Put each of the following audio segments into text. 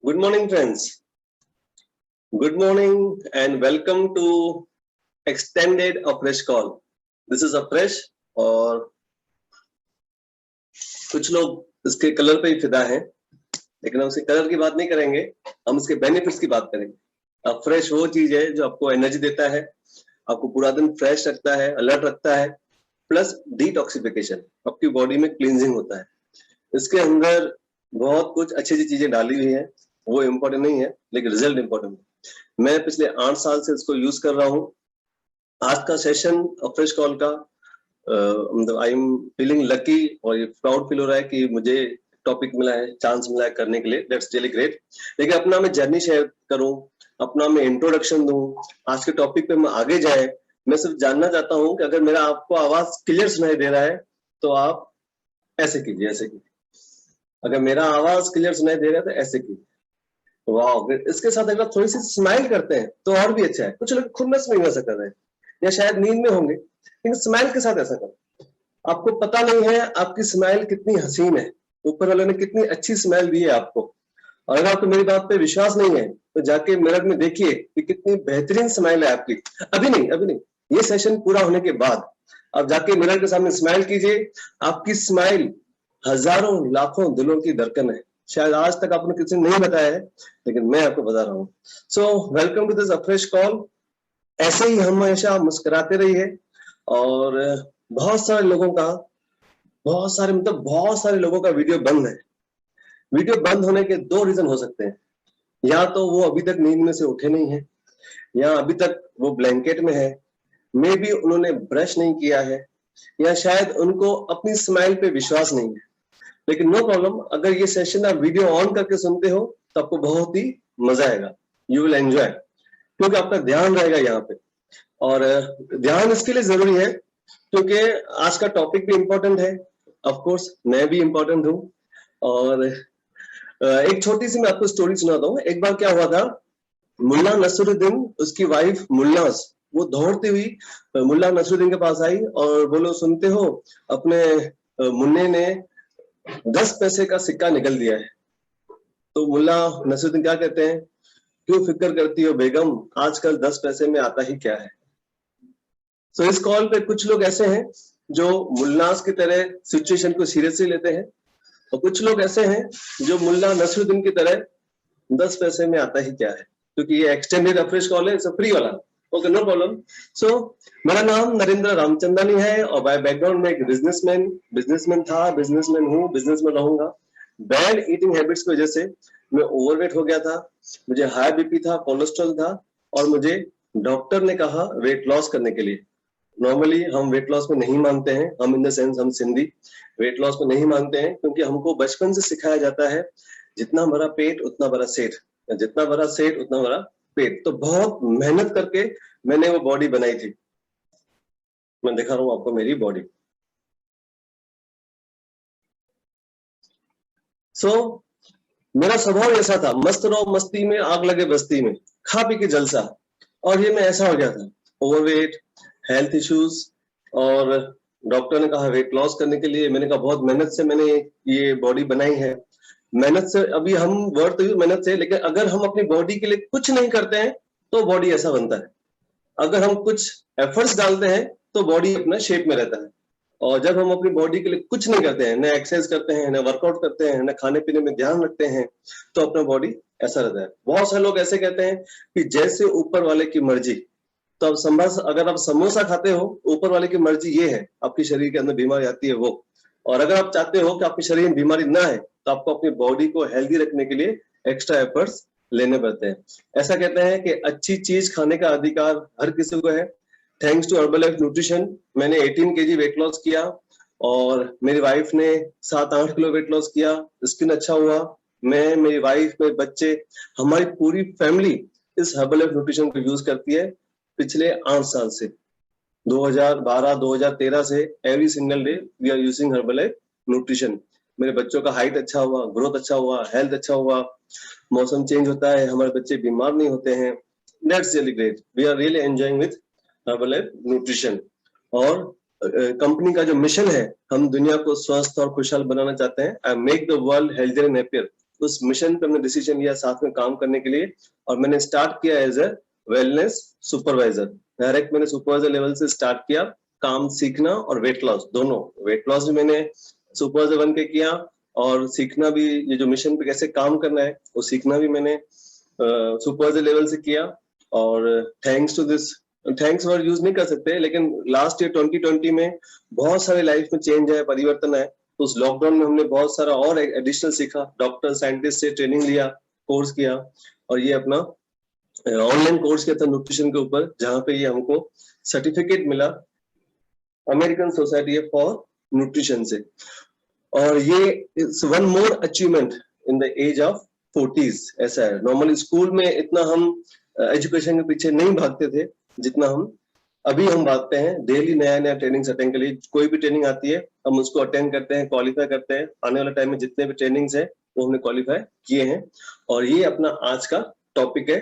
Good morning, friends. Good morning and welcome to extended Afresh call. This is Afresh और कुछ लोग इसके colour पे ही फिदा हैं, लेकिन हम इसके कलर की बात नहीं करेंगे, हम इसके बेनिफिट्स की बात करेंगे। अफ्रेश वो चीज है जो आपको एनर्जी देता है, आपको पूरा दिन फ्रेश रखता है, अलर्ट रखता है, प्लस डिटॉक्सिफिकेशन, आपकी बॉडी में क्लींजिंग होता है। इसके अंदर बहुत कुछ अच्छी अच्छी चीजें डाली हुई है, वो इम्पोर्टेंट नहीं है लेकिन रिजल्ट इम्पोर्टेंट है। मैं पिछले 8 साल से इसको यूज कर रहा हूँ। आज का सेशन अफ्रेश कॉल का मतलब आई एम फीलिंग लकी और ये प्राउड फील हो रहा है कि मुझे टॉपिक मिला है, चांस मिला है करने के लिए। That's really great. लेकिन अपना मैं जर्नी शेयर करूं, अपना मैं इंट्रोडक्शन दूं, आज के टॉपिक पे मैं आगे जाए, मैं सिर्फ जानना चाहता हूं कि अगर मेरा आपको आवाज क्लियर सुनाई दे रहा है तो आप ऐसे कीजिए, ऐसे कीजिए। अगर मेरा आवाज क्लियर सुनाई दे रहा है तो ऐसे कीजिए। वाह, इसके साथ अगर थोड़ी सी स्माइल करते हैं तो और भी अच्छा है। कुछ लोग खुन्नस में ऐसा कर रहे हैं या शायद नींद में होंगे, लेकिन स्माइल के साथ ऐसा करो। आपको पता नहीं है आपकी स्माइल कितनी हसीन है, ऊपर वाले ने कितनी अच्छी स्माइल दी है आपको। और अगर आपको मेरी बात पे विश्वास नहीं है तो जाके मिरर में देखिए कि कितनी बेहतरीन स्माइल है आपकी। अभी नहीं, ये सेशन पूरा होने के बाद आप जाके मिरर के सामने स्माइल कीजिए। आपकी स्माइल हजारों लाखों दिलों की धड़कन है। शायद आज तक आपने किसी ने नहीं बताया है, लेकिन मैं आपको बता रहा हूँ। So welcome to this afresh call. ऐसे ही हम हमेशा मुस्कुराते रहिए। और बहुत सारे लोगों का बहुत सारे लोगों का वीडियो बंद है। वीडियो बंद होने के 2 रीजन हो सकते हैं। या तो वो अभी तक नींद में से उठे नहीं है, या अभी तक वो ब्लैंकेट में है, मे बी उन्होंने ब्रश नहीं किया है, या शायद उनको अपनी स्माइल पे विश्वास नहीं है। लेकिन नो प्रॉब्लम, अगर ये सेशन आप वीडियो ऑन करके सुनते हो तो आपको बहुत ही मजा आएगा। यू विल एंजॉय, क्योंकि आपका ध्यान रहेगा यहाँ पे। और ध्यान इसके लिए जरूरी है क्योंकि आज का टॉपिक भी इम्पोर्टेंट है, ऑफ कोर्स मैं भी इम्पोर्टेंट हूँ। और एक छोटी सी मैं आपको स्टोरी सुनाता हूँ। एक बार क्या हुआ था, मुल्ला नसरुद्दीन, उसकी वाइफ मुल्लास, वो दौड़ती हुई मुल्ला नसरुद्दीन के पास आई और बोलो, सुनते हो अपने मुन्ने ने 10 पैसे का सिक्का निकल दिया है। तो मुल्ला नसरुद्दीन क्या कहते हैं, क्यों फिक्र करती हो बेगम, आजकल 10 पैसे में आता ही क्या है। तो इस कॉल पे कुछ लोग ऐसे हैं जो मुल्लास की तरह सिचुएशन को सीरियसली लेते हैं, और कुछ लोग ऐसे हैं जो मुल्ला नसरुद्दीन की तरह 10 पैसे में आता ही क्या है। क्योंकि ये एक्सटेंडेड अफ्रेश कॉल है, इट्स फ्री वाला। Okay, no problem. सो मेरा नाम नरेंद्र रामचंदानी है और बाय बैकग्राउंड में एक बिजनेसमैन था, बिजनेसमैन हूँ, बिजनेसमैन रहूंगा। बैड ईटिंग हैबिट्स की वजह से मैं ओवरवेट हो गया था, मुझे हाई बीपी था, कोलेस्ट्रॉल था, और मुझे डॉक्टर ने कहा वेट लॉस करने के लिए। नॉर्मली हम वेट लॉस में नहीं मानते हैं, हम इन द सेंस हम सिंधी वेट लॉस में नहीं मानते हैं, क्योंकि हमको बचपन से सिखाया जाता है जितना बड़ा पेट उतना बड़ा सेठ, जितना बड़ा सेठ उतना बड़ा पेट। तो बहुत मेहनत करके मैंने वो बॉडी बनाई थी। मैं दिखा रहा हूँ आपको मेरी बॉडी। सो मेरा स्वभाव ऐसा था, मस्त रहो मस्ती में, आग लगे बस्ती में, खा पी के जलसा। और ये मैं ऐसा हो गया था, ओवरवेट, हेल्थ इश्यूज। और डॉक्टर ने कहा वेट लॉस करने के लिए। मैंने कहा बहुत मेहनत से मैंने ये बॉडी बनाई है। मेहनत से, अभी हम वर्ड तो मेहनत से, लेकिन अगर हम अपनी बॉडी के लिए कुछ नहीं करते हैं तो बॉडी ऐसा बनता है। अगर हम कुछ एफर्ट्स डालते हैं तो बॉडी अपना शेप में रहता है। और जब हम अपनी बॉडी के लिए कुछ नहीं करते हैं, न एक्सरसाइज करते हैं, न वर्कआउट करते हैं, न खाने पीने में ध्यान रखते हैं, तो अपना बॉडी ऐसा रहता है। बहुत सारे लोग ऐसे कहते हैं कि जैसे ऊपर वाले की मर्जी। तो अब अगर आप समोसा खाते हो, ऊपर वाले की मर्जी ये है, आपके शरीर के अंदर बीमारी आती है वो। और अगर आप चाहते हो कि आपके शरीर में बीमारी ना है तो आपको अपनी बॉडी को हेल्दी रखने के लिए एक्स्ट्रा एफर्ट्स लेने पड़ते हैं। ऐसा कहते हैं कि अच्छी चीज खाने का अधिकार हर किसी को है। थैंक्स टू हर्बलाइफ न्यूट्रिशन मैंने 18 केजी वेट लॉस किया, और मेरी वाइफ ने 7-8 किलो वेट लॉस किया। स्किन अच्छा हुआ। मैं, मेरी वाइफ, मेरे बच्चे, हमारी पूरी फैमिली इस हर्बलाइफ न्यूट्रिशन को यूज करती है पिछले 8 साल से। 2012-2013 से every single day we are using Herbalife nutrition. मेरे बच्चों का हाइट अच्छा हुआ, ग्रोथ अच्छा हुआ, हेल्थ अच्छा हुआ, मौसम चेंज होता है, हमारे बच्चे बीमार नहीं होते हैं। That's really great. We are really enjoying with Herbalife nutrition. और कंपनी का जो मिशन है, हम दुनिया को स्वस्थ और खुशहाल बनाना चाहते हैं। I make the world healthier and happier. उस मिशन पे हमने डिसीजन लिया साथ में काम करने के लिए, और मैंने स्टार्ट किया as a wellness supervisor. Direct मैंने सुपरवाइजर लेवल से स्टार्ट किया काम सीखना और वेट लॉस दोनों। वेट लॉस भी मैंने सुपरवाइजर बन के किया, और सीखना भी, ये जो मिशन पे कैसे काम करना है वो सीखना भी मैंने सुपरवाइजर लेवल से किया। और thanks to this, thanks word use नहीं कर सकते, लेकिन लास्ट ईयर 2020 में बहुत सारे लाइफ में चेंज है, परिवर्तन है। तो उस लॉकडाउन में हमने बहुत सारा और एडिशनल सीखा, डॉक्टर साइंटिस्ट से ट्रेनिंग लिया, कोर्स किया, और ये अपना ऑनलाइन कोर्स किया था न्यूट्रिशन के ऊपर, जहाँ पे ये हमको सर्टिफिकेट मिला अमेरिकन सोसाइटी फॉर न्यूट्रिशन से। और ये one more achievement in the age of 40s। ऐसा है, नॉर्मली स्कूल में इतना हम एजुकेशन के पीछे नहीं भागते थे जितना अभी हम भागते हैं। डेली नया नया ट्रेनिंग अटेंड के लिए, कोई भी ट्रेनिंग आती है हम उसको अटेंड करते हैं, क्वालिफाई करते हैं। आने वाले टाइम में जितने भी ट्रेनिंग्स है वो हमने क्वालिफाई किए हैं। और ये अपना आज का टॉपिक है,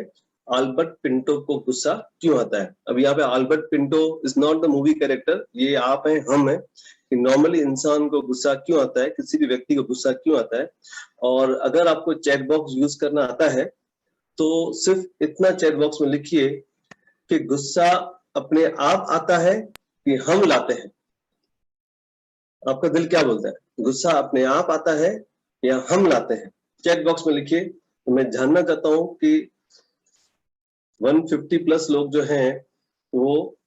अल्बर्ट पिंटो को गुस्सा क्यों आता है। अब यहाँ पे Albert Pinto is not the movie character, ये आप हैं, हम हैं, कि नॉर्मली इंसान को गुस्सा क्यों आता है, किसी भी व्यक्ति को गुस्सा क्यों आता है। और अगर आपको चैट बॉक्स यूज करना आता है तो सिर्फ इतना चैट बॉक्स में लिखिए कि गुस्सा अपने आप आता है कि हम लाते हैं। आपका दिल क्या बोलता है, गुस्सा अपने आप आता है या हम लाते हैं? चैट बॉक्स में लिखिए। तो मैं जानना चाहता हूं कि 150 प्लस लोग जो हैं वो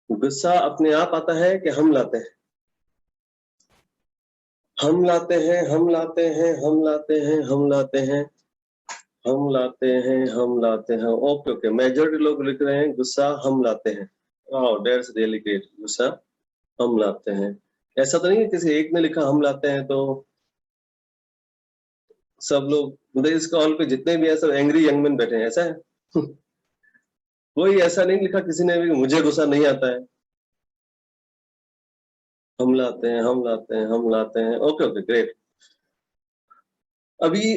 गुस्सा अपने आप आता है कि हम लाते हैं? हम लाते हैं, हम लाते हैं, हम लाते हैं, हम लाते हैं, हम लाते हैं, हम लाते हैं। ओके ओके, मेजॉरिटी लोग लिख रहे हैं गुस्सा हम लाते हैं। Wow, that's really great. गुस्सा हम लाते हैं। ऐसा तो नहीं है किसी एक ने लिखा हम लाते हैं तो सब लोग, मतलब इस कॉल पे जितने भी है सब एंग्री यंग मैन बैठे हैं, ऐसा है? कोई ऐसा नहीं लिखा किसी ने भी मुझे गुस्सा नहीं आता है। हम लाते हैं, हम लाते हैं, हम लाते हैं। Okay okay, great. अभी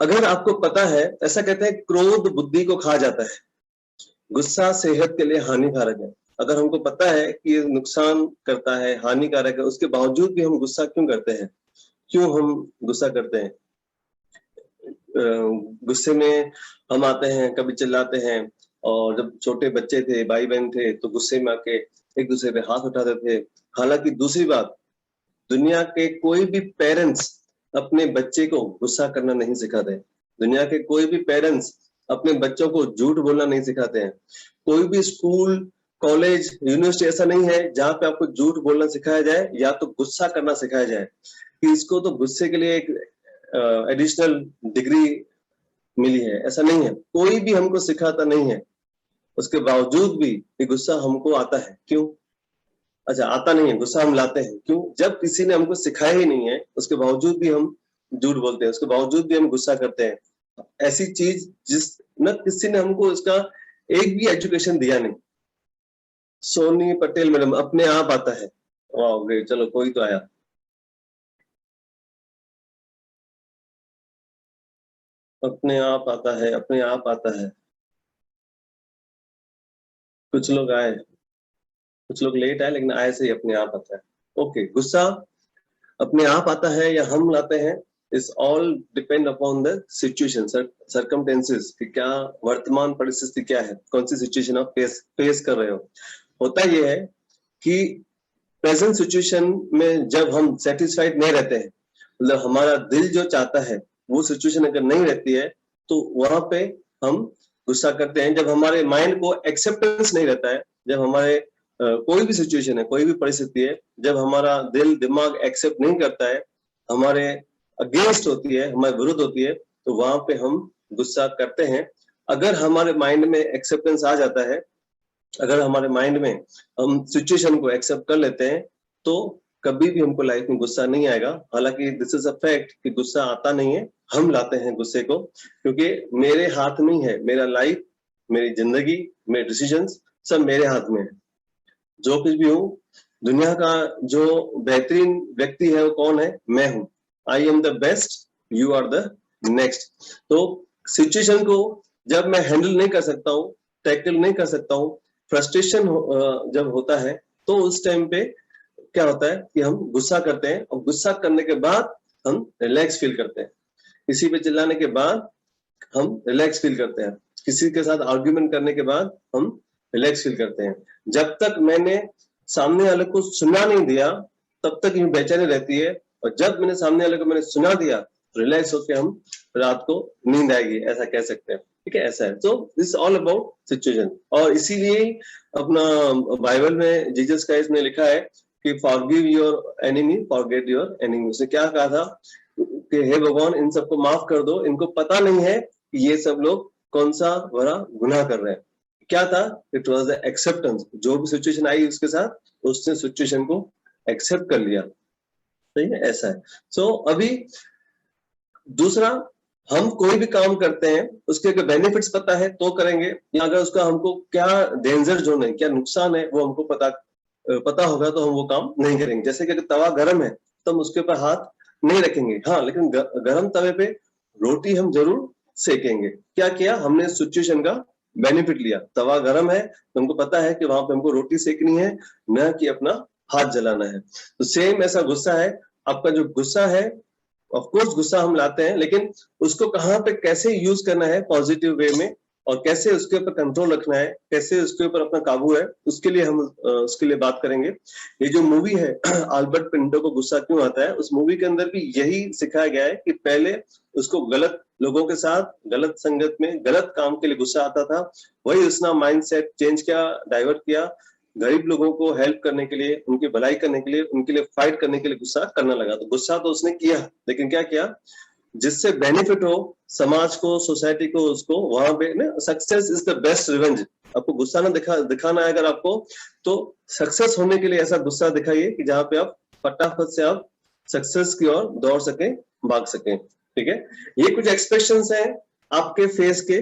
अगर आपको पता है, ऐसा कहते हैं क्रोध बुद्धि को खा जाता है, गुस्सा सेहत के लिए हानिकारक है। अगर हमको पता है कि ये नुकसान करता है, हानिकारक है, उसके बावजूद भी हम गुस्सा क्यों करते हैं? क्यों हम गुस्सा करते हैं? गुस्से में हम आते हैं, कभी चिल्लाते हैं, और जब छोटे बच्चे थे, भाई बहन थे, तो गुस्से में आके एक दूसरे पे हाथ उठाते थे। हालांकि दूसरी बात, दुनिया के कोई भी पेरेंट्स अपने बच्चे को गुस्सा करना नहीं सिखाते। दुनिया के कोई भी पेरेंट्स अपने बच्चों को झूठ बोलना नहीं सिखाते हैं। कोई भी स्कूल, कॉलेज, यूनिवर्सिटी ऐसा नहीं है जहाँ पे आपको झूठ बोलना सिखाया जाए या तो गुस्सा करना सिखाया जाए कि इसको तो गुस्से के लिए एक एडिशनल डिग्री मिली है। ऐसा नहीं है, कोई भी हमको सिखाता नहीं है। उसके बावजूद भी ये गुस्सा हमको आता है, क्यों? अच्छा, आता नहीं है, गुस्सा हम लाते हैं, क्यों? जब किसी ने हमको सिखाया ही नहीं है, उसके बावजूद भी हम झूठ बोलते हैं, उसके बावजूद भी हम गुस्सा करते हैं। ऐसी चीज जिस न किसी ने हमको इसका एक भी एजुकेशन दिया नहीं। सोनी पटेल मैडम, अपने आप आता है। वाह ग्रेट, चलो कोई तो आया। अपने आप आता है, अपने आप आता है। कुछ लोग आए, कुछ लोग लेट आए, लेकिन आए से ही अपने आप आता है। ओके, गुस्सा अपने आप आता है या हम लाते हैं, इस all depend upon the situation, circumstances, कि क्या वर्तमान परिस्थिति क्या है, कौन सी सिचुएशन आप फेस कर रहे हो। होता यह है कि प्रेजेंट सिचुएशन में जब हम सेटिस्फाइड नहीं रहते हैं, मतलब हमारा दिल जो चाहता है वो सिचुएशन अगर नहीं रहती है, तो वहां पे हम गुस्सा करते हैं। जब हमारे माइंड को एक्सेप्टेंस नहीं रहता है, जब हमारे कोई भी सिचुएशन है, कोई भी परिस्थिति है, जब हमारा दिल दिमाग एक्सेप्ट नहीं करता है, हमारे अगेंस्ट होती है, हमारे विरुद्ध होती है, तो वहां पे हम गुस्सा करते हैं। अगर हमारे माइंड में एक्सेप्टेंस आ जाता है, अगर हमारे माइंड में हम सिचुएशन को एक्सेप्ट कर लेते हैं, तो कभी भी हमको लाइफ में गुस्सा नहीं आएगा। हालांकि दिस इज अ फैक्ट कि गुस्सा आता नहीं है, हम लाते हैं गुस्से को, क्योंकि मेरे हाथ में ही है, मेरा लाइफ, मेरी जिंदगी, मेरे डिसीजंस सब मेरे हाथ में है। जो कुछ भी हूँ, दुनिया का जो बेहतरीन व्यक्ति है वो कौन है? मैं हूँ। I am the best, you are the next. तो सिचुएशन को जब मैं हैंडल नहीं कर सकता हूँ, टैकल नहीं कर सकता हूँ, फ्रस्ट्रेशन जब होता है, तो उस टाइम पे क्या होता है कि हम गुस्सा करते हैं, और गुस्सा करने के बाद हम रिलैक्स फील करते हैं, किसी पे चिल्लाने के बाद हम रिलैक्स फील करते हैं, किसी के साथ आर्ग्यूमेंट करने के बाद हम रिलैक्स फील करते हैं। जब तक मैंने सामने वाले को सुना नहीं दिया तब तक ये बेचैनी रहती है, और जब मैंने सामने वाले को मैंने सुना दिया तो रिलैक्स होकर हम रात को नींद आएगी, ऐसा कह सकते हैं। ठीक है, ऐसा है। तो दिस ऑल अबाउट सिचुएशन। और इसीलिए अपना बाइबल में जीसस क्राइस्ट ने लिखा है कि forgive your enemy forget your enemy. उसने क्या कहा था कि हे भगवान इन सबको माफ कर दो, इनको पता नहीं है कि ये सब लोग कौन सा बड़ा गुनाह कर रहे हैं। क्या था? It was the acceptance. जो भी सिचुएशन आई उसके साथ, उसने सिचुएशन को एक्सेप्ट कर लिया। सही है, ऐसा है। सो अभी दूसरा, हम कोई भी काम करते हैं उसके अगर बेनिफिट्स पता है तो करेंगे, या अगर उसका हमको क्या डेंजर जोन है, क्या नुकसान है, वो हमको पता होगा तो हम वो काम नहीं करेंगे। जैसे कि अगर तवा गर्म है तो हम उसके ऊपर हाथ नहीं रखेंगे, हाँ, लेकिन गर्म तवे पे रोटी हम जरूर सेकेंगे। क्या किया हमने? सिचुएशन का बेनिफिट लिया। तवा गर्म है तो हमको पता है कि वहां पे हमको रोटी सेकनी है, न कि अपना हाथ जलाना है। तो सेम ऐसा गुस्सा है। आपका जो गुस्सा है, ऑफ कोर्स गुस्सा हम लाते हैं, लेकिन उसको कहाँ पे कैसे यूज करना है पॉजिटिव वे में, और कैसे उसके ऊपर कंट्रोल रखना है, कैसे उसके ऊपर अपना काबू है, उसके लिए हम उसके लिए बात करेंगे। ये जो मूवी है अल्बर्ट पिंटो को गुस्सा क्यों आता है, उस मूवी के अंदर भी यही सिखाया गया है कि पहले उसको गलत लोगों के साथ, गलत संगत में, गलत काम के लिए गुस्सा आता था। वही उसने माइंडसेट चेंज किया, डाइवर्ट किया, गरीब लोगों को हेल्प करने के लिए, उनकी भलाई करने के लिए, उनके लिए फाइट करने के लिए गुस्सा करना लगा। तो गुस्सा तो उसने किया, लेकिन क्या किया? जिससे बेनिफिट हो समाज को, सोसाइटी को, उसको वहां पे ना, success is the best revenge. आपको गुस्सा ना दिखाना है अगर आपको, तो सक्सेस होने के लिए ऐसा गुस्सा दिखाइए कि जहां पे आप फटाफट से आप सक्सेस की ओर दौड़ सके, भाग सके। ठीक है, ये कुछ एक्सप्रेशंस हैं आपके फेस के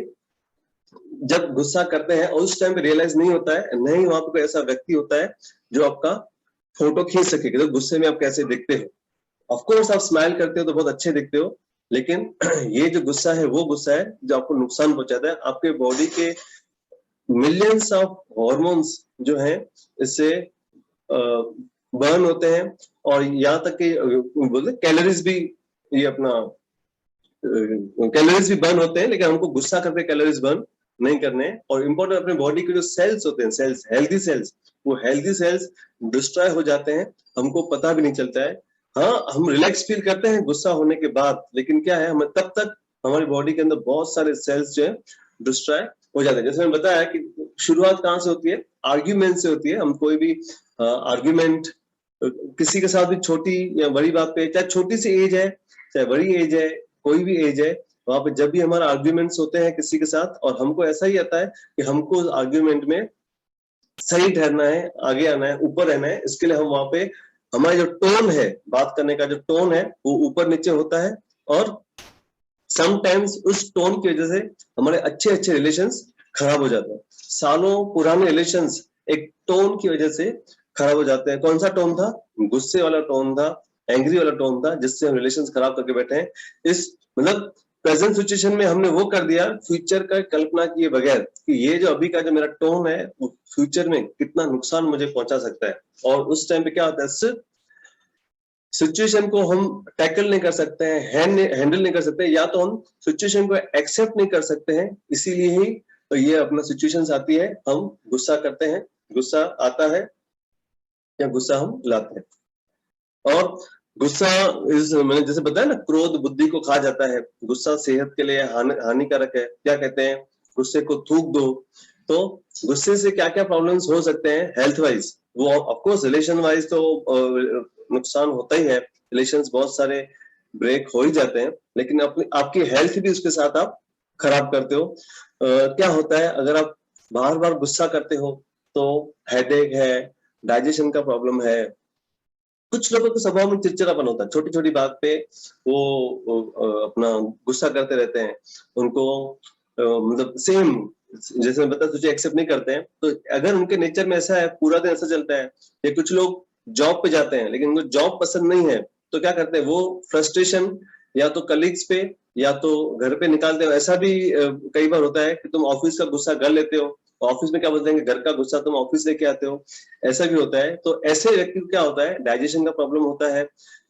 जब गुस्सा करते हैं, और उस टाइम पे रियलाइज नहीं होता है, नहीं वहां पे कोई ऐसा व्यक्ति होता है जो आपका फोटो खींच सके कि तो गुस्से में आप कैसे दिखते हो। ऑफ कोर्स आप स्माइल करते हो तो बहुत अच्छे दिखते हो, लेकिन ये जो गुस्सा है वो गुस्सा है जो आपको नुकसान पहुंचाता है। आपके बॉडी के मिलियंस ऑफ हॉर्मोन्स जो हैं इससे बर्न होते हैं, और यहाँ तक कि बोलते कैलोरीज भी, ये अपना कैलोरीज भी बर्न होते हैं, लेकिन हमको गुस्सा करके कैलोरीज बर्न नहीं करने हैं। और इम्पोर्टेंट, अपने बॉडी के जो सेल्स होते हैं, सेल्स, हेल्दी सेल्स, वो हेल्दी सेल्स डिस्ट्रॉय हो जाते हैं, हमको पता भी नहीं चलता है। हाँ, हम रिलैक्स फील करते हैं गुस्सा होने के बाद, लेकिन क्या है, हमें तब तक हमारी बॉडी के अंदर बहुत सारे सेल्स जो है डिस्ट्रॉय हो जाते हैं। जैसे मैंने बताया कि शुरुआत कहाँ से होती है? आर्ग्यूमेंट से होती है। हम कोई भी आर्ग्यूमेंट किसी के साथ भी, छोटी या बड़ी बात पे, चाहे छोटी सी एज है चाहे बड़ी एज है, कोई भी एज है, वहां पे जब भी हमारा आर्ग्यूमेंट्स होते हैं किसी के साथ, और हमको ऐसा ही आता है कि हमको आर्ग्यूमेंट में सही ठहरना है, आगे आना है, ऊपर रहना है, इसके लिए हम वहां पे हमारा जो टोन है, बात करने का जो टोन है, वो ऊपर नीचे होता है, और समटाइम्स उस टोन की वजह से हमारे अच्छे अच्छे रिलेशंस खराब हो जाते हैं। सालों पुराने रिलेशंस एक टोन की वजह से खराब हो जाते हैं। कौन सा टोन था? गुस्से वाला टोन था, एंग्री वाला टोन था, जिससे हम रिलेशंस खराब करके बैठे हैं। इस मतलब प्रेजेंट सिचुएशन में हमने वो कर दिया फ्यूचर का कल्पना किए बगैर कि ये जो अभी का जो मेरा टोन है वो फ्यूचर में कितना नुकसान मुझे पहुंचा सकता है। और उस टाइम पे क्या होता है, सिर्फ सिचुएशन को हम टैकल नहीं कर सकते हैं, हैंडल नहीं कर सकते, या तो हम सिचुएशन को एक्सेप्ट नहीं कर सकते हैं। इसीलिए ही तो ये अपना सिचुएशंस आती है, हम गुस्सा करते हैं, गुस्सा आता है या गुस्सा हम लाते हैं। और गुस्सा मैंने जैसे बताया ना, क्रोध बुद्धि को खा जाता है, गुस्सा सेहत के लिए हानिकारक है। क्या कहते हैं? गुस्से को थूक दो। तो गुस्से से क्या क्या प्रॉब्लम्स हो सकते हैं हेल्थ वाइज? वो ऑफ कोर्स रिलेशन वाइज तो नुकसान होता ही है, रिलेशंस बहुत सारे ब्रेक हो ही जाते हैं, लेकिन अपनी आपकी हेल्थ भी उसके साथ आप खराब करते हो। क्या होता है अगर आप बार बार गुस्सा करते हो तो हेडेक है, डाइजेशन का प्रॉब्लम है। कुछ लोगों के स्वभाव में चिड़चिड़ापन होता है, छोटी छोटी बात पे वो अपना गुस्सा करते रहते हैं। उनको मतलब सेम जैसे मैं बता, तुझे एक्सेप्ट नहीं करते हैं, तो अगर उनके नेचर में ऐसा है, पूरा दिन ऐसा चलता है। या कुछ लोग जॉब पे जाते हैं लेकिन उनको जॉब पसंद नहीं है, तो क्या करते हैं, वो फ्रस्ट्रेशन या तो कलीग्स पे या तो घर पे निकालते हो। ऐसा भी कई बार होता है कि तुम ऑफिस का गुस्सा घर लेते हो, ऑफिस में क्या बोलते हैं, घर का गुस्सा तुम ऑफिस लेके आते हो, ऐसा भी होता है। तो ऐसे व्यक्ति को क्या होता है, डाइजेशन का प्रॉब्लम होता है,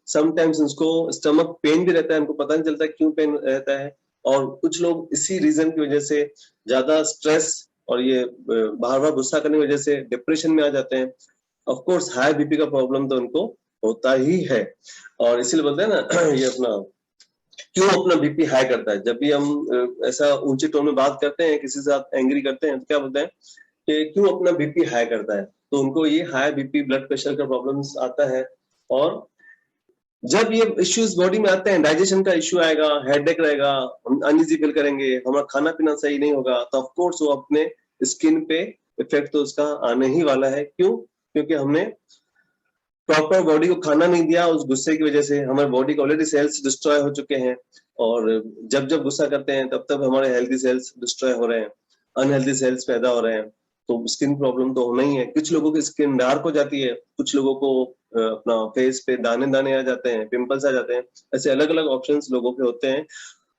समटाइम्स उनको स्टमक पेन भी रहता है, उनको पता नहीं चलता क्यों पेन रहता है। और कुछ लोग इसी रीजन की वजह से ज्यादा स्ट्रेस और ये बार बार गुस्सा करने की वजह से डिप्रेशन में आ जाते हैं। ऑफ कोर्स हाई बीपी का प्रॉब्लम तो उनको होता ही है, और इसीलिए बोलते हैं ना ये अपना क्यों अपना बीपी हाई करता है। जब भी हम ऐसा ऊंचे टोन में बात करते हैं, किसी से आप एंग्री करते हैं, तो क्या बोलते हैं कि क्यों अपना बीपी हाई करता है। तो उनको ये हाई बीपी ब्लड प्रेशर का प्रॉब्लम्स आता है। और जब ये इश्यूज बॉडी में आते हैं, डाइजेशन का इश्यू आएगा, हेडेक रहेगा, हम अनइजी फील करेंगे, हमारा खाना पीना सही नहीं होगा, तो ऑफ कोर्स वो अपने स्किन पे इफेक्ट तो उसका आने ही वाला है। क्यों? क्योंकि हमने प्रॉपर बॉडी को खाना नहीं दिया, उस गुस्से की वजह से हमारे बॉडी के ऑलरेडी सेल्स डिस्ट्रॉय हो चुके हैं। और जब जब गुस्सा करते हैं तब तब हमारे हेल्दी सेल्स डिस्ट्रॉय हो रहे हैं, अनहेल्दी सेल्स पैदा हो रहे हैं, तो स्किन प्रॉब्लम तो होना ही है। कुछ लोगों की स्किन डार्क हो जाती है, कुछ लोगों को अपना फेस पे दाने दाने आ जाते हैं, पिंपल्स आ जाते हैं। ऐसे अलग अलग ऑप्शंस लोगों के होते हैं।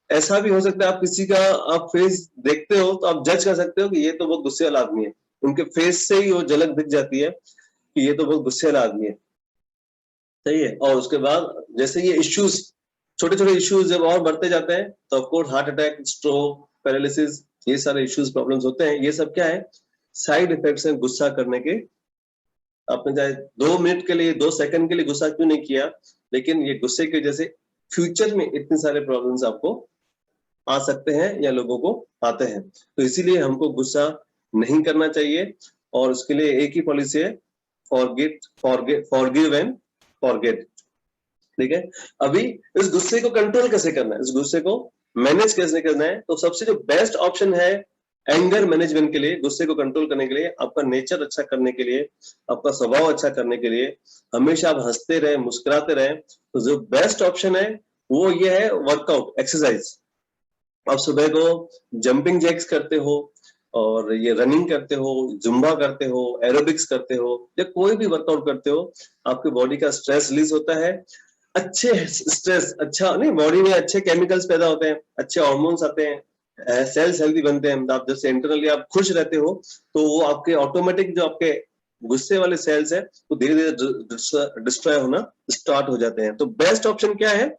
ऐसा भी हो सकता है आप किसी का आप फेस देखते हो तो आप जज कर सकते हो कि ये तो बहुत गुस्से वाला आदमी है, उनके फेस से ही वो झलक दिख जाती है कि ये तो बहुत गुस्से वाला आदमी है। सही है। और उसके बाद जैसे ये इश्यूज, छोटे छोटे इश्यूज जब और बढ़ते जाते हैं तो of course heart attack, stroke, paralysis, ये सारे इश्यूज प्रॉब्लम्स होते हैं। ये सब क्या है? साइड इफेक्ट्स हैं गुस्सा करने के। आपने चाहे 2 मिनट के लिए, 2 सेकंड के लिए गुस्सा क्यों नहीं किया, लेकिन ये गुस्से की वजह से फ्यूचर में इतने सारे प्रॉब्लम्स आपको आ सकते हैं या लोगों को आते हैं। तो इसीलिए हमको गुस्सा नहीं करना चाहिए। और उसके लिए एक ही पॉलिसी है, फॉरगिव एंड फॉरगेट। ठीक है। अभी इस गुस्से को कंट्रोल कैसे करना है, इस गुस्से को मैनेज कैसे करना है, तो सबसे जो बेस्ट ऑप्शन है एंगर मैनेजमेंट के लिए, गुस्से को कंट्रोल करने के लिए, आपका नेचर अच्छा करने के लिए, आपका स्वभाव अच्छा करने के लिए, हमेशा आप हंसते रहे, मुस्कुराते रहे, तो जो बेस्ट ऑप्शन है वो ये है वर्कआउट, एक्सरसाइज। आप सुबह को जंपिंग जैक्स करते हो, और ये रनिंग करते हो, जुम्बा करते हो, एरोबिक्स करते हो, या कोई भी वर्कआउट करते हो, आपके बॉडी का स्ट्रेस रिलीज होता है। अच्छे स्ट्रेस, अच्छा नहीं, बॉडी में अच्छे केमिकल्स पैदा होते हैं, अच्छे हार्मोन्स आते हैं, सेल्स हेल्दी बनते हैं। आप जैसे इंटरनली आप खुश रहते हो तो वो आपके ऑटोमेटिक जो आपके गुस्से वाले सेल्स है वो धीरे धीरे डिस्ट्रॉय होना स्टार्ट हो जाते हैं। तो बेस्ट ऑप्शन क्या है?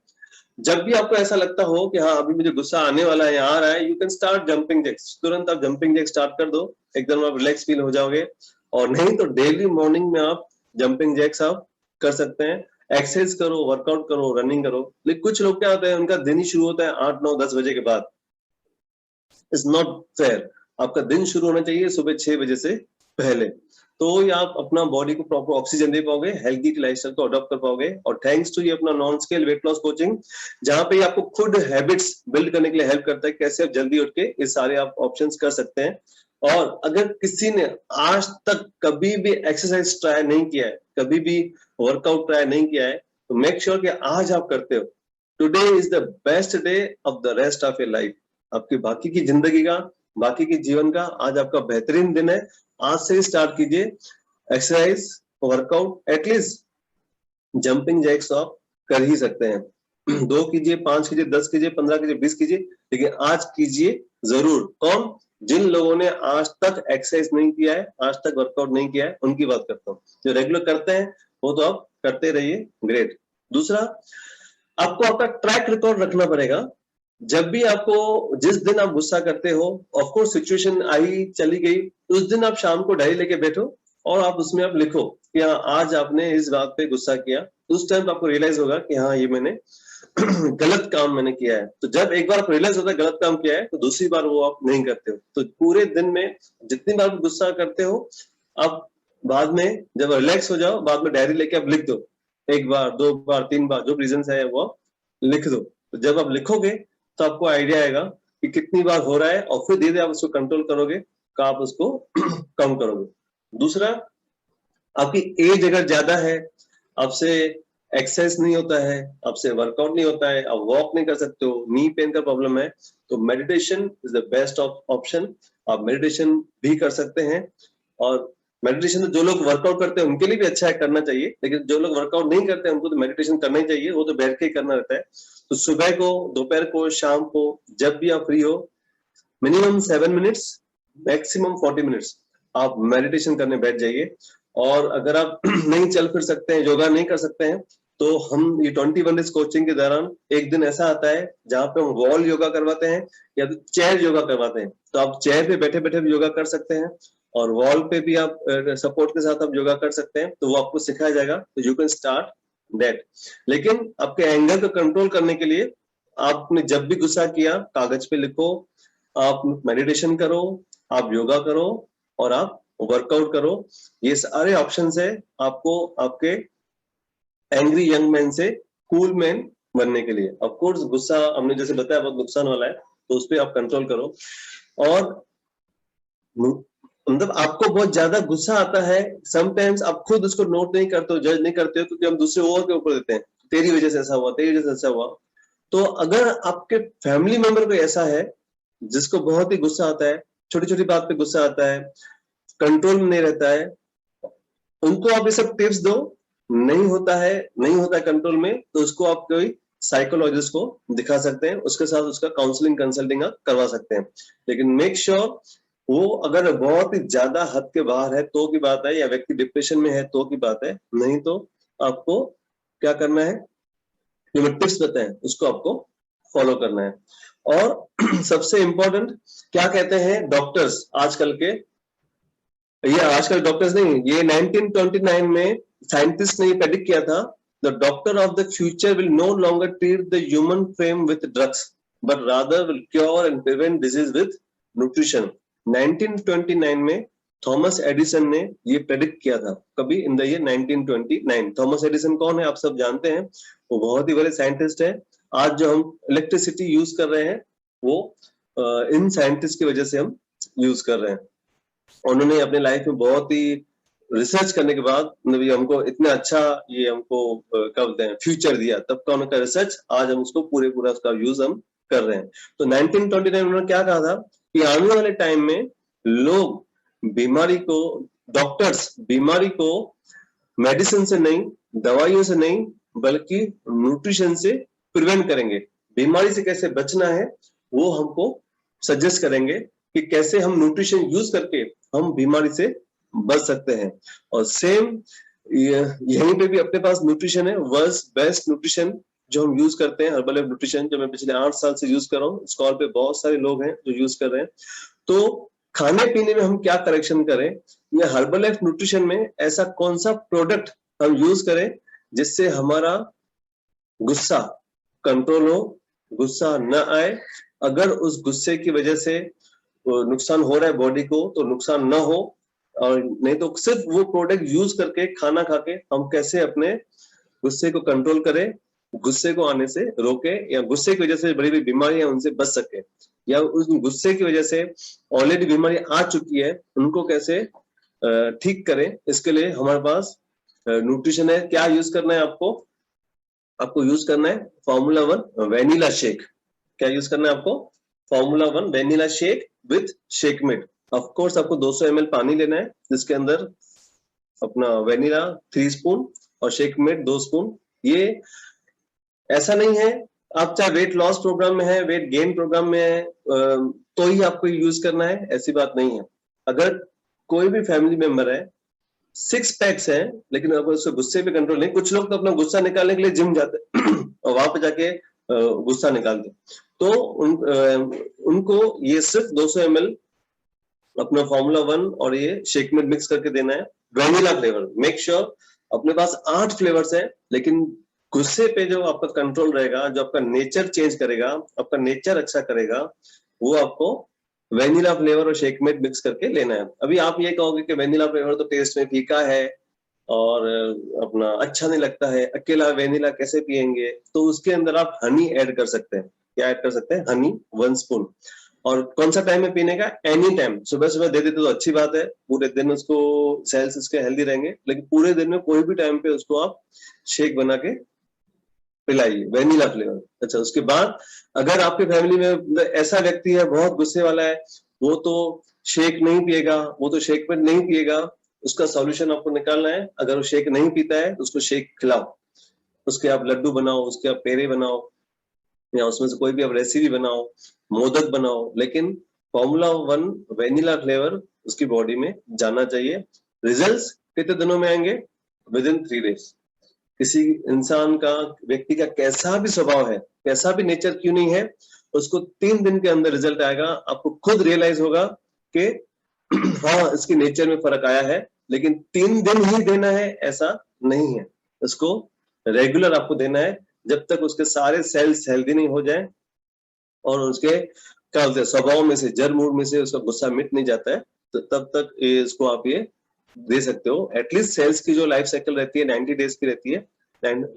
जब भी आपको ऐसा लगता हो कि हाँ अभी मुझे गुस्सा आने वाला है या आ रहा है, you can start jumping jacks. तुरंत आप जंपिंग जैक्स स्टार्ट कर दो, एकदम आप रिलैक्स फील हो जाओगे। और नहीं तो डेली मॉर्निंग में आप जंपिंग जैक्स आप कर सकते हैं। एक्सरसाइज करो, वर्कआउट करो, रनिंग करो। लेकिन कुछ लोग क्या होते हैं, उनका दिन ही शुरू होता है 8, 9, 10 बजे के बाद। It's not fair. आपका दिन शुरू होना चाहिए सुबह 6 बजे से पहले, तो ही आप अपना बॉडी को प्रॉपर ऑक्सीजन दे पाओगे, हेल्दी लाइफस्टाइल को अडॉप्ट कर पाओगे। और थैंक्स टू ये अपना non scale weight loss coaching, जहां पे आपको खुद हैबिट्स बिल्ड करने के लिए हेल्प करता है, कैसे आप जल्दी उठ के ये सारे आप ऑप्शंस कर सकते हैं। और अगर किसी ने आज तक कभी भी एक्सरसाइज ट्राई नहीं किया है, कभी भी वर्कआउट ट्राई नहीं किया है, तो मेक श्योर कि आज आप करते हो। Today is the best day of the rest of your life. आपकी बाकी की जिंदगी का, बाकी के जीवन का आज आपका बेहतरीन दिन है। आज से ही स्टार्ट कीजिए exercise, workout. At least jumping jacks आप कर ही सकते हैं। 2 कीजिए, 5 कीजिए, 10 कीजिए, 15 कीजिए, 20 कीजिए, लेकिन आज कीजिए जरूर। कौन? जिन लोगों ने आज तक एक्सरसाइज नहीं किया है, आज तक वर्कआउट नहीं किया है, उनकी बात करता हूँ। जो रेगुलर करते हैं वो तो आप करते रहिए, ग्रेट। दूसरा, आपको आपका ट्रैक रिकॉर्ड रखना पड़ेगा। जब भी आपको, जिस दिन आप गुस्सा करते हो, ऑफ कोर्स सिचुएशन आई चली गई, उस दिन आप शाम को डायरी लेके बैठो और आप उसमें आप लिखो कि हाँ आज आपने इस बात पे गुस्सा किया। उस टाइम आपको रियलाइज होगा कि हाँ ये मैंने गलत काम मैंने किया है। तो जब एक बार आपको रियलाइज होता है गलत काम किया है, तो दूसरी बार वो आप नहीं करते हो। तो पूरे दिन में जितनी बार गुस्सा करते हो, आप बाद में जब रिलैक्स हो जाओ, बाद में डायरी लेके आप लिख दो। 1 बार, 2 बार, 3 बार, जो रीजन है वो आप लिख दो। तो जब आप लिखोगे तो आपको आइडिया आएगा कि कितनी बार हो रहा है, और फिर धीरे धीरे आप उसको कंट्रोल करोगे, तो आप उसको कम करोगे। दूसरा, आपकी एज अगर ज्यादा है, आपसे एक्सरसाइज नहीं होता है, आपसे वर्कआउट नहीं होता है, आप वॉक नहीं कर सकते हो, नी पेन का प्रॉब्लम है, तो meditation is the best option. आप मेडिटेशन भी कर सकते हैं। और मेडिटेशन जो लोग वर्कआउट करते हैं उनके लिए भी अच्छा है, करना चाहिए। लेकिन जो लोग वर्कआउट नहीं करते हैं उनको तो मेडिटेशन करना ही चाहिए, वो तो बैठ के ही करना रहता है। तो सुबह को, दोपहर को, शाम को, जब भी आप फ्री हो, मिनिमम 7 मिनट्स, मैक्सिमम 40 मिनट्स आप मेडिटेशन करने बैठ जाइए। और अगर आप नहीं चल फिर सकते हैं, योगा नहीं कर सकते हैं, तो हम ये 21 डेज कोचिंग के दौरान एक दिन ऐसा आता है जहाँ पे हम वॉल योगा करवाते हैं या तो चेयर योगा करवाते हैं। तो आप चेयर पे बैठे बैठे भी योगा कर सकते हैं और वॉल पे भी आप सपोर्ट के साथ आप योगा कर सकते हैं, तो वो आपको सिखाया जाएगा। तो यू कैन स्टार्ट दैट। लेकिन आपके एंगर को कंट्रोल करने के लिए आपने जब भी गुस्सा किया कागज पे लिखो, आप मेडिटेशन करो, आप योगा करो और आप वर्कआउट करो। ये सारे ऑप्शंस है आपको आपके एंग्री यंग मैन से कूल मैन बनने के लिए। ऑफ कोर्स गुस्सा हमने जैसे बताया बहुत नुकसान वाला है, तो उस पर आप कंट्रोल करो। और मतलब आपको बहुत ज्यादा गुस्सा आता है, समटाइम्स आप खुद उसको नोट नहीं करते हो, जज नहीं करते हो, क्योंकि हम दूसरे ओवर के ऊपर देते हैं, तेरी वजह से ऐसा हुआ, तेरी वजह से ऐसा हुआ। तो अगर आपके फैमिली मेंबर कोई ऐसा है जिसको बहुत ही गुस्सा आता है, छोटी छोटी बात पे गुस्सा आता है, कंट्रोल में नहीं रहता है, उनको आप ये सब टिप्स दो, नहीं होता है कंट्रोल में, तो उसको आप कोई साइकोलॉजिस्ट को दिखा सकते हैं, उसके साथ उसका काउंसलिंग कंसल्टिंग आप करवा सकते हैं। लेकिन मेक श्योर वो अगर बहुत ही ज्यादा हद के बाहर है तो की बात है, या व्यक्ति डिप्रेशन में है तो की बात है, नहीं तो आपको क्या करना है, जो मैं टिप्स बताए उसको आपको फॉलो करना है। और सबसे इंपॉर्टेंट क्या कहते हैं डॉक्टर्स आजकल के, ये आजकल डॉक्टर्स नहीं, ये 1929 में साइंटिस्ट ने प्रेडिक्ट किया था, the doctor of the future will no longer treat the human frame with drugs but rather will cure and prevent disease with nutrition. 1929 में थॉमस एडिसन ने ये प्रेडिक्ट किया था, कभी in the year 1929। Thomas Edison कौन है आप सब जानते हैं, वो बहुत ही बड़े साइंटिस्ट है। आज जो हम इलेक्ट्रिसिटी यूज कर रहे हैं वो इन साइंटिस्ट की वजह से हम यूज कर रहे हैं। उन्होंने अपने लाइफ में बहुत ही रिसर्च करने के बाद मतलब हमको इतना अच्छा ये हमको क्या बोलते हैं फ्यूचर दिया, तब का उनका रिसर्च आज हम उसको पूरा उसका यूज हम कर रहे हैं। तो 1929 उन्होंने क्या कहा था कि आने वाले टाइम में लोग बीमारी को, डॉक्टर्स बीमारी को मेडिसिन से नहीं, दवाइयों से नहीं, बल्कि न्यूट्रिशन से प्रिवेंट करेंगे। बीमारी से कैसे बचना है वो हमको सजेस्ट करेंगे कि कैसे हम न्यूट्रिशन यूज करके हम बीमारी से बच सकते हैं। और सेम यहीं पे भी अपने पास न्यूट्रिशन है, वर्ल्ड्स बेस्ट न्यूट्रिशन जो हम यूज करते हैं, हर्बल न्यूट्रिशन, जो मैं पिछले 8 साल से यूज कर रहा हूँ। इस कॉल पे बहुत सारे लोग हैं जो यूज कर रहे हैं। तो खाने पीने में हम क्या करेक्शन करें, या हर्बल लाइफ न्यूट्रिशन में ऐसा कौन सा प्रोडक्ट हम यूज करें जिससे हमारा गुस्सा कंट्रोल हो, गुस्सा न आए। अगर उस गुस्से की वजह से नुकसान हो रहा है बॉडी को तो नुकसान ना हो, और नहीं तो सिर्फ वो प्रोडक्ट यूज करके खाना खा के हम कैसे अपने गुस्से को कंट्रोल करें, गुस्से को आने से रोके, या गुस्से की वजह से बड़ी बड़ी बीमारियां उनसे बच सके, या उस गुस्से की वजह से ऑलरेडी बीमारी आ चुकी है उनको कैसे ठीक करें। इसके लिए हमारे पास न्यूट्रिशन है। क्या यूज करना है आपको, आपको यूज करना है फॉर्मूला 1 वेनिला शेक। क्या यूज करना है आपको, formula 1 vanilla shake with Shakemate. Of course आपको 200 ml पानी लेना है जिसके अंदर अपना वेनिला 3 स्पून और शेकमेट 2 स्पून। ये ऐसा नहीं है आप चाहे वेट लॉस प्रोग्राम में है, वेट गेन प्रोग्राम में है तो ही आपको यूज करना है, ऐसी बात नहीं है। अगर कोई भी फैमिली मेंबर है 6 पैक्स है लेकिन अगर उसको गुस्से पे कंट्रोल नहीं, कुछ लोग तो अपना गुस्सा निकालने के लिए जिम जाते हैं और वहां पे जाके गुस्सा निकालते, तो उनको ये सिर्फ 200 ml अपना फॉर्मूला 1 और ये शेक में मिक्स करके देना है। वेनिला फ्लेवर, मेक श्योर अपने पास 8 फ्लेवर्स है, लेकिन गुस्से पे जो आपका कंट्रोल रहेगा, जो आपका नेचर चेंज करेगा, आपका नेचर अच्छा करेगा, वो आपको वेनिला फ्लेवर और शेक में मिक्स करके लेना है। अभी आप ये कहोगे कि वेनिला फ्लेवर तो टेस्ट में फीका है और अपना अच्छा नहीं लगता है, अकेला वेनिला कैसे पिएंगे, तो उसके अंदर आप हनी ऐड कर सकते हैं। क्या ऐड कर सकते हैं, हनी 1 स्पून। और कौन सा टाइम में पीने का, एनी टाइम, सुबह सुबह दे देते तो अच्छी बात है, पूरे दिन उसको सेल्स उसके हेल्दी रहेंगे, लेकिन पूरे दिन में कोई भी टाइम पे उसको आप शेक बना के पिलाइए वेनिला फ्लेवर। अच्छा, उसके बाद अगर आपके फैमिली में ऐसा व्यक्ति है बहुत गुस्से वाला है, वो तो शेक नहीं पिएगा, वो तो शेक में नहीं पिएगा, उसका सॉल्यूशन आपको निकालना है। अगर वो शेक नहीं पीता है तो उसको शेक खिलाओ, उसके आप लड्डू बनाओ, उसके आप पेड़े बनाओ, या उसमें से कोई भी आप रेसिपी बनाओ, मोदक बनाओ, लेकिन फॉर्मूला 1 वेनिला फ्लेवर उसकी बॉडी में जाना चाहिए। रिजल्ट्स कितने दिनों में आएंगे, विद इन 3 days। किसी इंसान का, व्यक्ति का कैसा भी स्वभाव है, कैसा भी नेचर क्यों नहीं है, उसको 3 दिन के अंदर रिजल्ट आएगा। आपको खुद रियलाइज होगा कि हाँ इसकी नेचर में फर्क आया है, लेकिन 3 दिन ही देना है ऐसा नहीं है, इसको रेगुलर आपको देना है जब तक उसके सारे सेल्स हेल्दी नहीं हो जाए और उसके क्या बोलते हैं स्वभाव में से, जड़ मूड में से उसका गुस्सा मिट नहीं जाता है, तो तब तक इसको आप ये दे सकते हो। एटलीस्ट सेल्स की जो लाइफ साइकिल रहती है 90 डेज की रहती है,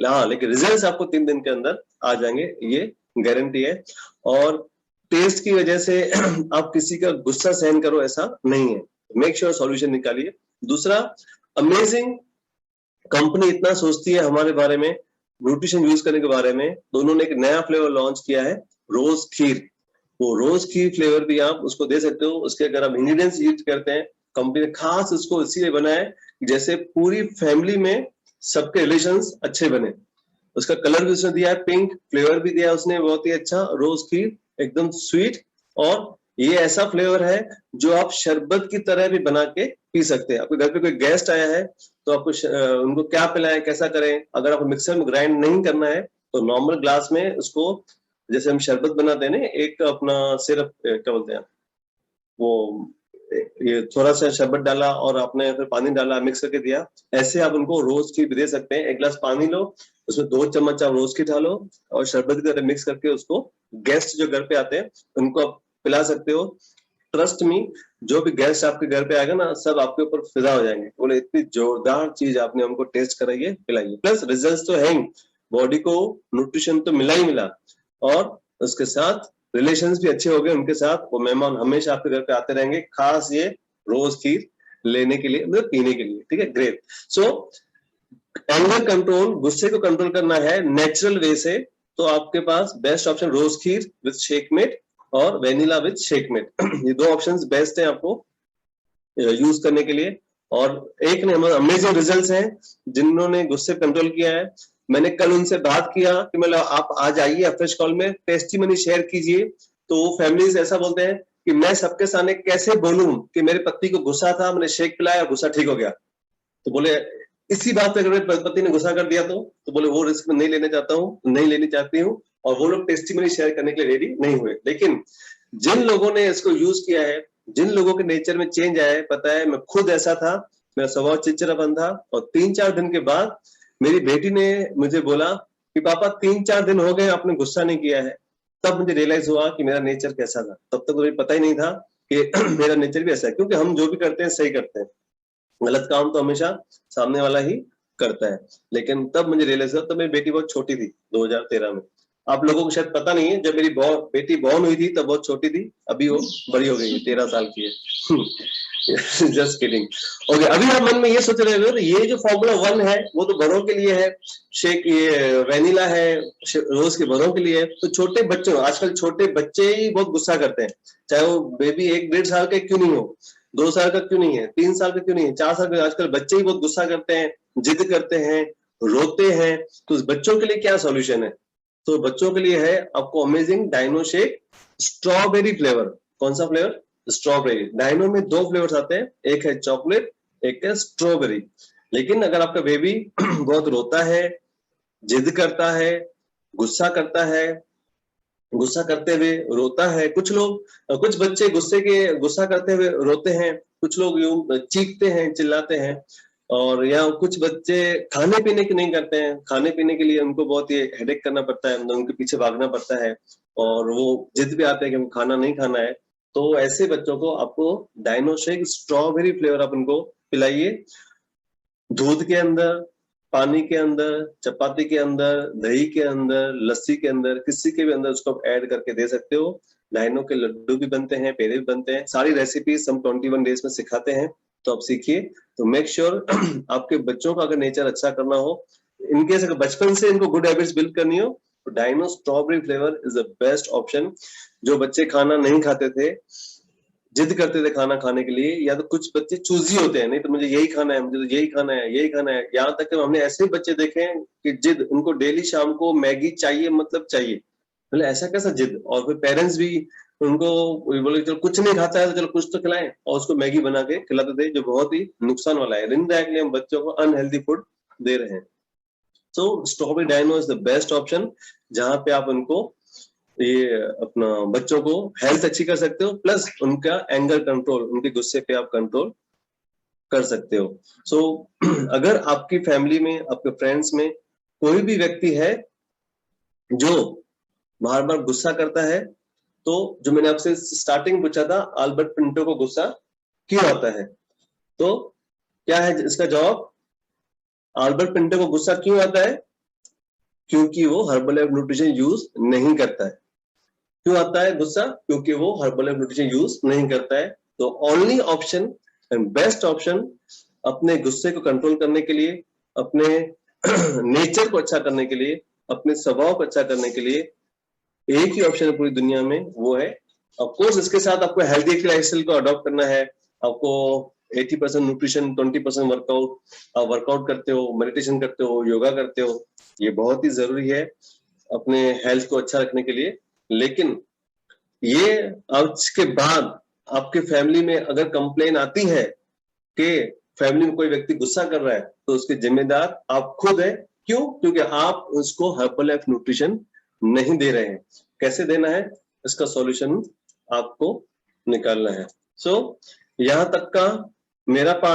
हाँ लेकिन रिजल्ट्स आपको 3 दिन के अंदर आ जाएंगे, ये गारंटी है। और टेस्ट की वजह से आप किसी का गुस्सा सहन करो ऐसा नहीं है, मेक श्योर सॉल्यूशन निकालिए। दूसरा, अमेजिंग कंपनी इतना सोचती है हमारे बारे में, न्यूट्रिशन यूज करने के बारे में, तो उन्होंने एक नया फ्लेवर लॉन्च किया है, रोज खीर। वो रोज खीर फ्लेवर भी आप उसको दे सकते हो। उसके अगर आप इंग्रेडिएंट्स यूज करते हैं, कंपनी ने खास उसको इसीलिए बनाया है जैसे पूरी फैमिली में सबके रिलेशंस अच्छे बने। उसका कलर भी उसने दिया है पिंक, फ्लेवर भी दिया है उसने बहुत ही अच्छा, रोज खीर एकदम स्वीट। और ये ऐसा फ्लेवर है जो आप शरबत की तरह भी बना के पी सकते हैं। आपके घर पे कोई गेस्ट आया है तो आपको उनको क्या पिलाएं, कैसा करें, अगर आपको मिक्सर में ग्राइंड नहीं करना है तो नॉर्मल ग्लास में उसको, जैसे हम शरबत बनाते हैं ना, एक अपना सिरप क्या बोलते हैं वो, ये थोड़ा सा शरबत डाला और आपने फिर पानी डाला, मिक्स करके दिया, ऐसे आप उनको रोज की भी दे सकते हैं। एक गिलास पानी लो, उसमें 2 चम्मच आप रोज की डालो और शरबत की तरह मिक्स करके उसको गेस्ट जो घर पे आते हैं उनको आप पिला सकते हो। ट्रस्ट मी, जो भी गेस्ट आपके घर पे आएगा ना, सब आपके ऊपर फिदा हो जाएंगे, बोले इतनी जोरदार चीज आपने हमको टेस्ट कराई है, पिलाइए। प्लस रिजल्ट तो है, बॉडी को न्यूट्रिशन तो मिला ही मिला, और उसके साथ रिलेशंस भी अच्छे हो गए उनके साथ। वो मेहमान हमेशा आपके घर पे आते रहेंगे, खास ये रोज खीर लेने के लिए, मतलब पीने के लिए। ठीक है, ग्रेट। सो एंगर कंट्रोल, गुस्से को कंट्रोल करना है नेचुरल वे से, तो आपके पास best option rose kheer with shakemate और वेनिला विद शेकमेट ये 2 ऑप्शंस बेस्ट हैं आपको यूज करने के लिए। और एक ने हमारे अमेजिंग रिजल्ट्स हैं जिन्होंने गुस्से कंट्रोल किया है। मैंने कल उनसे बात किया कि मतलब आप आज आइए फ्रेश कॉल में, टेस्टिमनी शेयर कीजिए। तो वो फैमिलीज ऐसा बोलते हैं कि मैं सबके सामने कैसे बोलूं कि मेरे पति को गुस्सा था, मैंने शेक पिलाया, गुस्सा ठीक हो गया। तो बोले इसी बात पे अगर मेरे पति ने गुस्सा कर दिया तो बोले वो रिस्क नहीं लेना चाहता हूँ, नहीं लेनी चाहती हूँ, और वो लोग टेस्टिमनी शेयर करने के लिए रेडी नहीं हुए। लेकिन जिन लोगों ने इसको यूज किया है, जिन लोगों के नेचर में चेंज आया है, पता है मैं खुद ऐसा था, मेरा स्वभाव चिड़चिड़ापन था, और 3-4 दिन के बाद मेरी बेटी ने मुझे बोला कि पापा 3-4 दिन हो गए आपने गुस्सा नहीं किया है। तब मुझे रियलाइज हुआ कि मेरा नेचर कैसा था। तब तक मुझे पता ही नहीं था कि मेरा नेचर भी ऐसा है, क्योंकि हम जो भी करते हैं सही करते हैं, गलत काम तो हमेशा सामने वाला ही करता है। लेकिन तब मुझे रियलाइज हुआ, तब मेरी बेटी बहुत छोटी थी 2013 में। आप लोगों को शायद पता नहीं है, जब मेरी बेटी बॉर्न हुई थी तब बहुत छोटी थी, अभी वो बड़ी हो गई है, 13 साल की है। Just kidding. ओके, अभी आप मन में ये सोच रहे हो तो ये जो फॉर्मूला 1 है वो तो बड़ों के लिए है, शेक ये वेनिला है रोज के बड़ों के लिए है। तो छोटे बच्चों, आजकल छोटे बच्चे ही बहुत गुस्सा करते हैं, चाहे वो बेबी 1-1.5 साल के क्यों नहीं हो, 2 साल का क्यों नहीं है, 3 साल का क्यों नहीं है, 4 साल के, आजकल बच्चे ही बहुत गुस्सा करते हैं, जिद करते हैं, रोते हैं। तो बच्चों के लिए क्या सॉल्यूशन है? तो बच्चों के लिए है आपको amazing Dino Shake strawberry flavour. कौन सा फ्लेवर? स्ट्रॉबेरी। डायनो में 2 फ्लेवर्स आते हैं, एक है चॉकलेट, एक है स्ट्रॉबेरी। लेकिन अगर आपका बेबी बहुत रोता है, जिद करता है, गुस्सा करता है, गुस्सा करते हुए रोता है, कुछ बच्चे गुस्सा करते हुए रोते हैं, कुछ लोग यूं चीखते हैं, चिल्लाते हैं, और या कुछ बच्चे खाने पीने की नहीं करते हैं, खाने पीने के लिए उनको बहुत ही हेडेक करना पड़ता है, उनके पीछे भागना पड़ता है, और वो जिद भी आते हैं कि हमको खाना नहीं खाना है। तो ऐसे बच्चों को आपको डायनो शेक स्ट्रॉबेरी फ्लेवर आप उनको पिलाइए। दूध के अंदर, पानी के अंदर, चपाती के अंदर, दही के अंदर, लस्सी के अंदर, किसी के भी अंदर उसको आप ऐड करके दे सकते हो। डायनो के लड्डू भी बनते हैं, पेड़े भी बनते हैं, सारी रेसिपीज हम 21 डेज में सिखाते हैं, तो आप सीखिए। तो मेक श्योर आपके बच्चों का अगर नेचर अच्छा करना हो, इनकेस अगर बचपन से इनको गुड हैबिट्स बिल्ड करनी हो, तो Dino strawberry flavour is the best option. जो बच्चे खाना नहीं खाते थे, जिद करते थे खाना खाने के लिए, या तो कुछ बच्चे चूजी होते हैं, नहीं तो मुझे यही खाना है, मुझे तो यही खाना है, यही खाना है। यहाँ तक कि हमने ऐसे बच्चे देखे हैं कि जिद, उनको डेली शाम को मैगी चाहिए, मतलब चाहिए, मतलब ऐसा कैसा जिद। और फिर पेरेंट्स भी उनको बोले चलो कुछ नहीं खाता है तो चलो कुछ तो खिलाएं, और उसको मैगी बना के खिलाते थे, जो बहुत ही नुकसान वाला है। इनडायरेक्टली हम बच्चों को अनहेल्दी फूड दे रहे हैं। So strawberry dino is the best option, जहां पे आप उनको ये अपना बच्चों को हेल्थ अच्छी कर सकते हो, प्लस उनका एंगर कंट्रोल, उनके गुस्से पे आप कंट्रोल कर सकते हो। सो अगर आपकी फैमिली में, आपके फ्रेंड्स में कोई भी व्यक्ति है जो बार बार गुस्सा करता है, तो जो मैंने आपसे स्टार्टिंग पूछा था, अल्बर्ट पिंटो को गुस्सा क्यों आता है, तो क्या है इसका जवाब? अल्बर्ट पिंटो को गुस्सा क्यों आता है? क्योंकि वो हर्बल न्यूट्रिशन यूज नहीं करता है। क्यों आता है गुस्सा? क्योंकि वो हर्बल न्यूट्रिशन यूज नहीं करता है। तो only option and best option अपने गुस्से को कंट्रोल करने के लिए, अपने नेचर को अच्छा करने के लिए, अपने स्वभाव को अच्छा करने के लिए एक ही ऑप्शन है पूरी दुनिया में, वो है, ऑफ कोर्स इसके साथ आपको हेल्दी लाइफस्टाइल को अडॉप्ट करना है। आपको 80% न्यूट्रिशन, 20% वर्कआउट, आप वर्कआउट करते हो, मेडिटेशन करते हो, योगा करते हो, ये बहुत ही जरूरी है अपने हेल्थ को अच्छा रखने के लिए। लेकिन ये आज के बाद आपके फैमिली में अगर कंप्लेन आती है कि फैमिली में कोई व्यक्ति गुस्सा कर रहा है, तो उसके जिम्मेदार आप खुद है। क्यों? क्योंकि आप उसको हर्बल लाइफ न्यूट्रिशन नहीं दे रहे हैं। कैसे देना है, इसका सॉल्यूशन आपको निकालना है। सो यहां तक का मेरा पार्ट